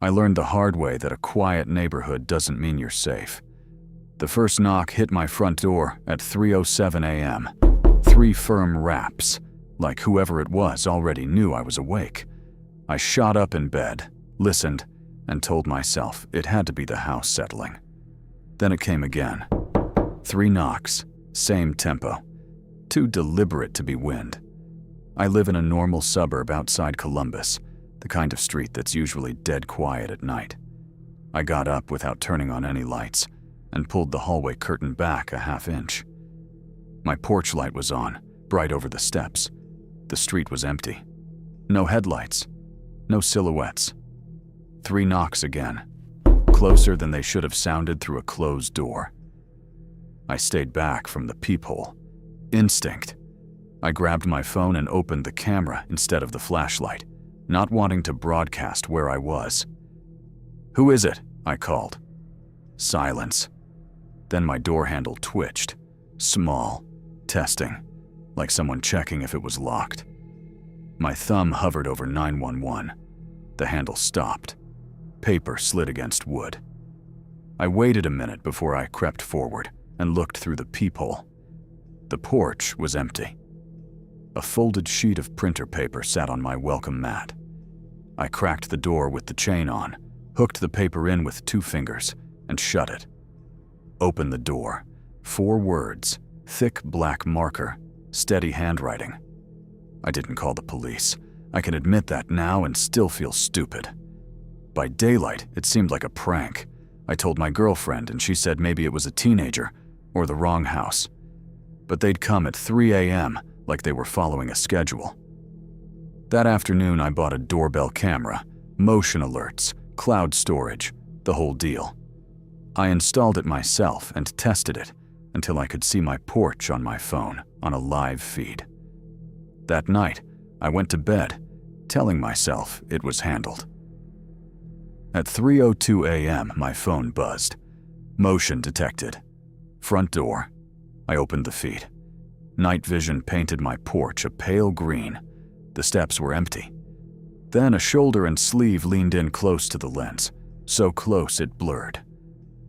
I learned the hard way that a quiet neighborhood doesn't mean you're safe. The first knock hit my front door at 3:07 a.m. 3 firm raps, like whoever it was already knew I was awake. I shot up in bed, listened, and told myself it had to be the house settling. Then it came again. 3 knocks, same tempo. Too deliberate to be wind. I live in a normal suburb outside Columbus, the kind of street that's usually dead quiet at night. I got up without turning on any lights and pulled the hallway curtain back a half inch. My porch light was on, bright over the steps. The street was empty. No headlights. No silhouettes. 3 knocks again, closer than they should have sounded through a closed door. I stayed back from the peephole. Instinct. I grabbed my phone and opened the camera instead of the flashlight, not wanting to broadcast where I was. "Who is it?" I called. Silence. Then my door handle twitched. Small. Testing. Like someone checking if it was locked. My thumb hovered over 911. The handle stopped. Paper slid against wood. I waited a minute before I crept forward and looked through the peephole. The porch was empty. A folded sheet of printer paper sat on my welcome mat. I cracked the door with the chain on, hooked the paper in with 2 fingers, and shut it. Opened the door. 4 words, thick black marker, steady handwriting. I didn't call the police. I can admit that now and still feel stupid. By daylight, it seemed like a prank. I told my girlfriend and she said maybe it was a teenager or the wrong house. But they'd come at 3 a.m. like they were following a schedule. That afternoon, I bought a doorbell camera, motion alerts, cloud storage, the whole deal. I installed it myself and tested it until I could see my porch on my phone on a live feed. That night, I went to bed, telling myself it was handled. At 3:02 a.m., my phone buzzed. Motion detected. Front door. I opened the feed. Night vision painted my porch a pale green. The steps were empty. Then a shoulder and sleeve leaned in close to the lens, so close it blurred.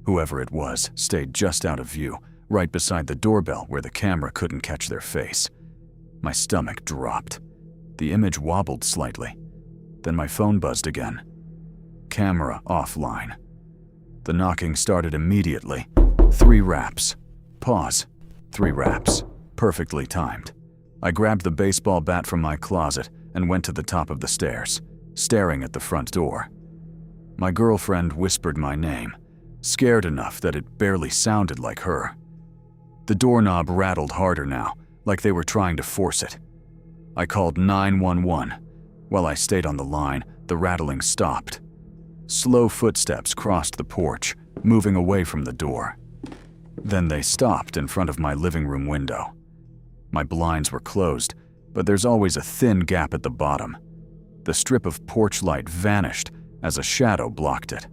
Whoever it was stayed just out of view, right beside the doorbell where the camera couldn't catch their face. My stomach dropped. The image wobbled slightly. Then my phone buzzed again. Camera offline. The knocking started immediately. 3 raps. Pause. 3 raps. Perfectly timed. I grabbed the baseball bat from my closet and went to the top of the stairs, staring at the front door. My girlfriend whispered my name, scared enough that it barely sounded like her. The doorknob rattled harder now, like they were trying to force it. I called 911. While I stayed on the line, the rattling stopped. Slow footsteps crossed the porch, moving away from the door. Then they stopped in front of my living room window. My blinds were closed, but there's always a thin gap at the bottom. The strip of porch light vanished as a shadow blocked it.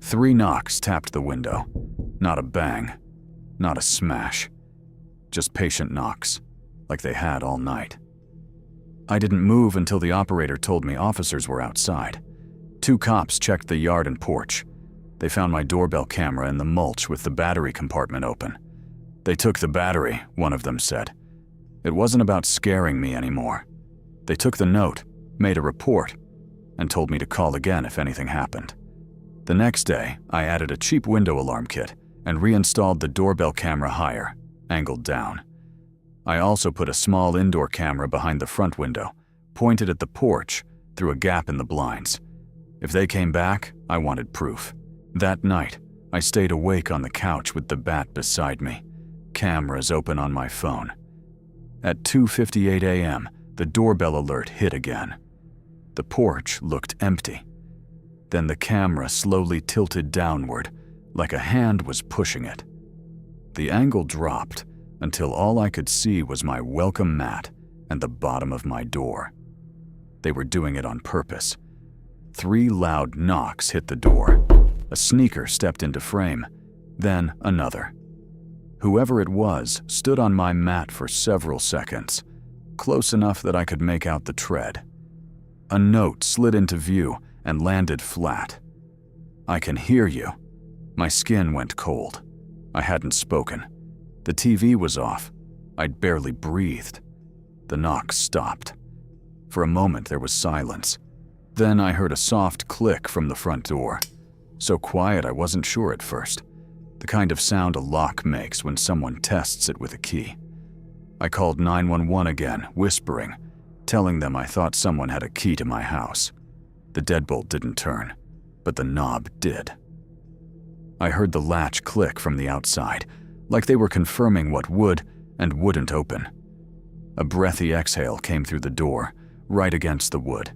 3 knocks tapped the window. Not a bang, not a smash. Just patient knocks, like they had all night. I didn't move until the operator told me officers were outside. 2 cops checked the yard and porch. They found my doorbell camera in the mulch with the battery compartment open. They took the battery, one of them said. It wasn't about scaring me anymore. They took the note, made a report, and told me to call again if anything happened. The next day, I added a cheap window alarm kit and reinstalled the doorbell camera higher, angled down. I also put a small indoor camera behind the front window, pointed at the porch through a gap in the blinds. If they came back, I wanted proof. That night, I stayed awake on the couch with the bat beside me, cameras open on my phone. At 2:58 a.m., the doorbell alert hit again. The porch looked empty. Then the camera slowly tilted downward, like a hand was pushing it. The angle dropped until all I could see was my welcome mat and the bottom of my door. They were doing it on purpose. 3 loud knocks hit the door. A sneaker stepped into frame, then another. Whoever it was stood on my mat for several seconds, close enough that I could make out the tread. A note slid into view and landed flat. "I can hear you." My skin went cold. I hadn't spoken. The TV was off. I'd barely breathed. The knock stopped. For a moment there was silence. Then I heard a soft click from the front door. So quiet I wasn't sure at first. The kind of sound a lock makes when someone tests it with a key. I called 911 again, whispering, telling them I thought someone had a key to my house. The deadbolt didn't turn, but the knob did. I heard the latch click from the outside, like they were confirming what would and wouldn't open. A breathy exhale came through the door, right against the wood,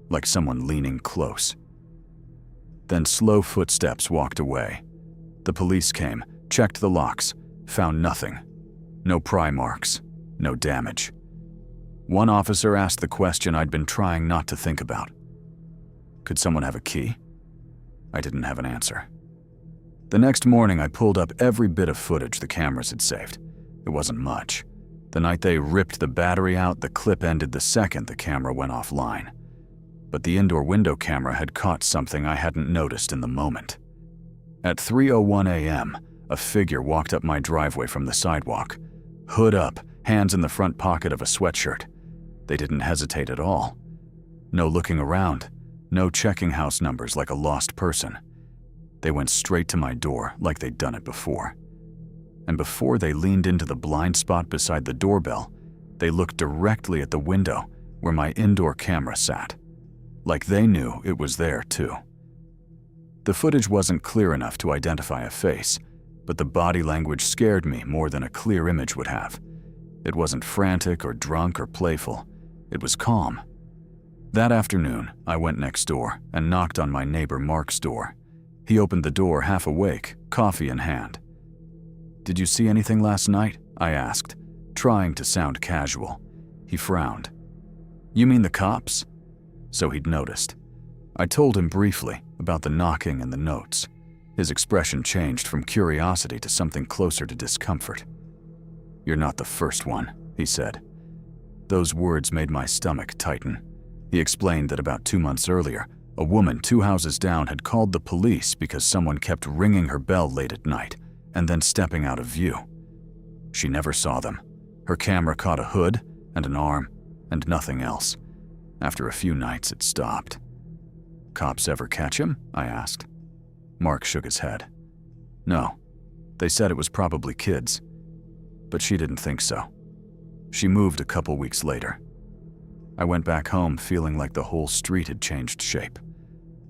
like someone leaning close. Then slow footsteps walked away. The police came, checked the locks, found nothing. No pry marks, no damage. One officer asked the question I'd been trying not to think about. Could someone have a key? I didn't have an answer. The next morning, I pulled up every bit of footage the cameras had saved. It wasn't much. The night they ripped the battery out, the clip ended the second the camera went offline. But the indoor window camera had caught something I hadn't noticed in the moment. At 3:01 a.m., a figure walked up my driveway from the sidewalk. Hood up, hands in the front pocket of a sweatshirt. They didn't hesitate at all. No looking around, no checking house numbers like a lost person. They went straight to my door like they'd done it before. And before they leaned into the blind spot beside the doorbell, they looked directly at the window where my indoor camera sat. Like they knew it was there too. The footage wasn't clear enough to identify a face, but the body language scared me more than a clear image would have. It wasn't frantic or drunk or playful. It was calm. That afternoon, I went next door and knocked on my neighbor Mark's door. He opened the door half awake, coffee in hand. "Did you see anything last night?" I asked, trying to sound casual. He frowned. "You mean the cops?" So he'd noticed. I told him briefly about the knocking and the notes. His expression changed from curiosity to something closer to discomfort. "You're not the first one," he said. Those words made my stomach tighten. He explained that about 2 months earlier, a woman 2 houses down had called the police because someone kept ringing her bell late at night and then stepping out of view. She never saw them. Her camera caught a hood and an arm and nothing else. After a few nights, it stopped. "Cops ever catch him?" I asked. Mark shook his head. "No. They said it was probably kids. But she didn't think so. She moved a couple weeks later." I went back home feeling like the whole street had changed shape.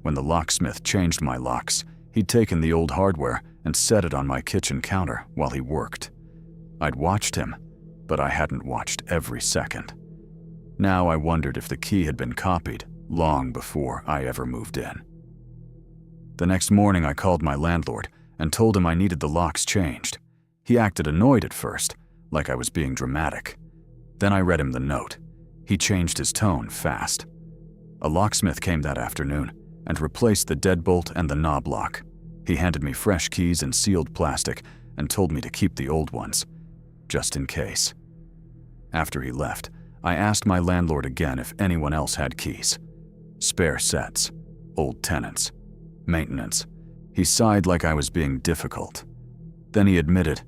When the locksmith changed my locks, he'd taken the old hardware and set it on my kitchen counter while he worked. I'd watched him, but I hadn't watched every second. Now I wondered if the key had been copied long before I ever moved in. The next morning I called my landlord and told him I needed the locks changed. He acted annoyed at first, like I was being dramatic. Then I read him the note. He changed his tone fast. A locksmith came that afternoon and replaced the deadbolt and the knob lock. He handed me fresh keys in sealed plastic and told me to keep the old ones, just in case. After he left, I asked my landlord again if anyone else had keys. Spare sets, old tenants, maintenance. He sighed like I was being difficult. Then he admitted,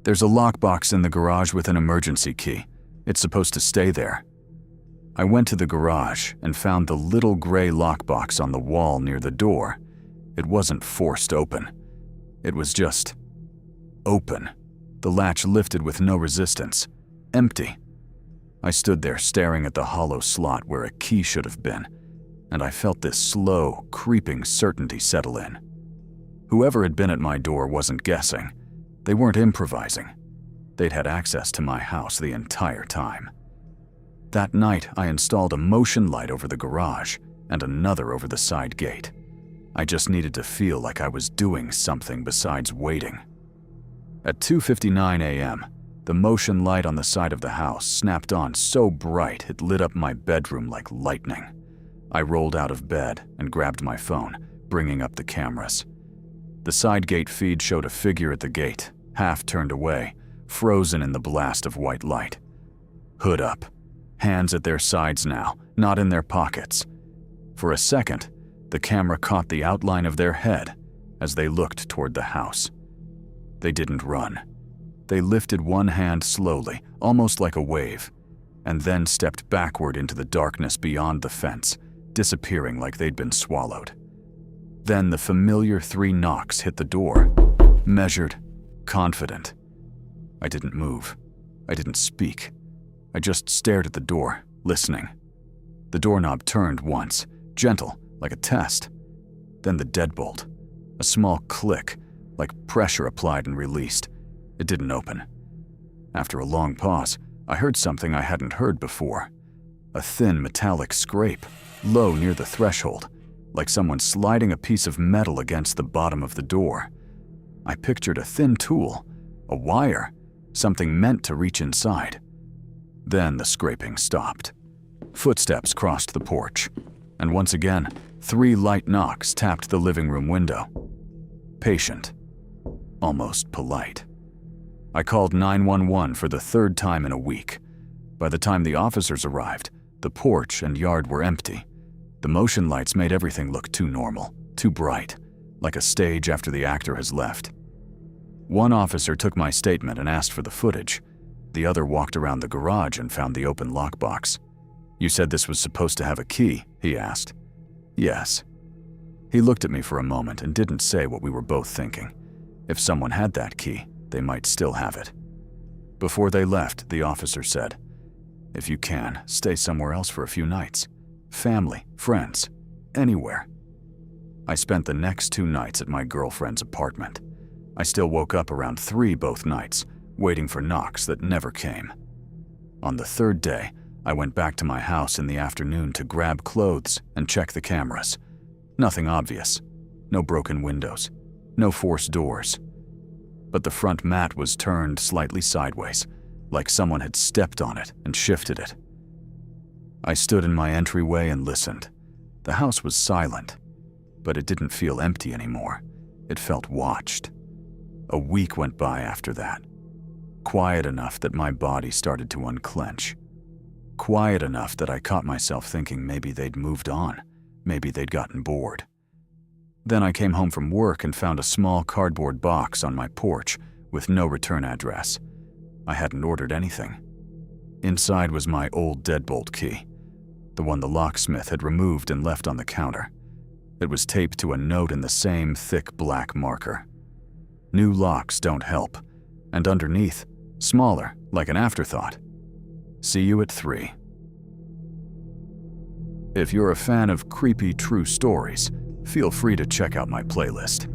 "There's a lockbox in the garage with an emergency key. It's supposed to stay there." I went to the garage and found the little gray lockbox on the wall near the door. It wasn't forced open. It was just open. The latch lifted with no resistance. Empty. I stood there staring at the hollow slot where a key should have been, and I felt this slow, creeping certainty settle in. Whoever had been at my door wasn't guessing. They weren't improvising. They'd had access to my house the entire time. That night, I installed a motion light over the garage and another over the side gate. I just needed to feel like I was doing something besides waiting. At 2:59 a.m., the motion light on the side of the house snapped on so bright it lit up my bedroom like lightning. I rolled out of bed and grabbed my phone, bringing up the cameras. The side gate feed showed a figure at the gate, half turned away, frozen in the blast of white light. Hood up. Hands at their sides now, not in their pockets. For a second, the camera caught the outline of their head as they looked toward the house. They didn't run. They lifted one hand slowly, almost like a wave, and then stepped backward into the darkness beyond the fence, disappearing like they'd been swallowed. Then the familiar 3 knocks hit the door, measured, confident. I didn't move. I didn't speak. I just stared at the door, listening. The doorknob turned once, gentle, like a test. Then the deadbolt. A small click, like pressure applied and released. It didn't open. After a long pause, I heard something I hadn't heard before. A thin metallic scrape, low near the threshold, like someone sliding a piece of metal against the bottom of the door. I pictured a thin tool, a wire, something meant to reach inside. Then the scraping stopped. Footsteps crossed the porch, and once again, 3 light knocks tapped the living room window. Patient, almost polite. I called 911 for the 3rd time in a week. By the time the officers arrived, the porch and yard were empty. The motion lights made everything look too normal, too bright, like a stage after the actor has left. One officer took my statement and asked for the footage. The other walked around the garage and found the open lockbox. "You said this was supposed to have a key?" he asked. "Yes." He looked at me for a moment and didn't say what we were both thinking. If someone had that key, they might still have it. Before they left, the officer said, "If you can, stay somewhere else for a few nights. Family, friends, anywhere." I spent the next 2 nights at my girlfriend's apartment. I still woke up around 3 both nights, waiting for knocks that never came. On the 3rd day, I went back to my house in the afternoon to grab clothes and check the cameras. Nothing obvious. No broken windows. No forced doors. But the front mat was turned slightly sideways, like someone had stepped on it and shifted it. I stood in my entryway and listened. The house was silent, but it didn't feel empty anymore. It felt watched. A week went by after that. Quiet enough that my body started to unclench. Quiet enough that I caught myself thinking maybe they'd moved on. Maybe they'd gotten bored. Then I came home from work and found a small cardboard box on my porch with no return address. I hadn't ordered anything. Inside was my old deadbolt key, the one the locksmith had removed and left on the counter. It was taped to a note in the same thick black marker. "New locks don't help," and underneath, smaller, like an afterthought, "See you at 3." If you're a fan of creepy true stories, feel free to check out my playlist.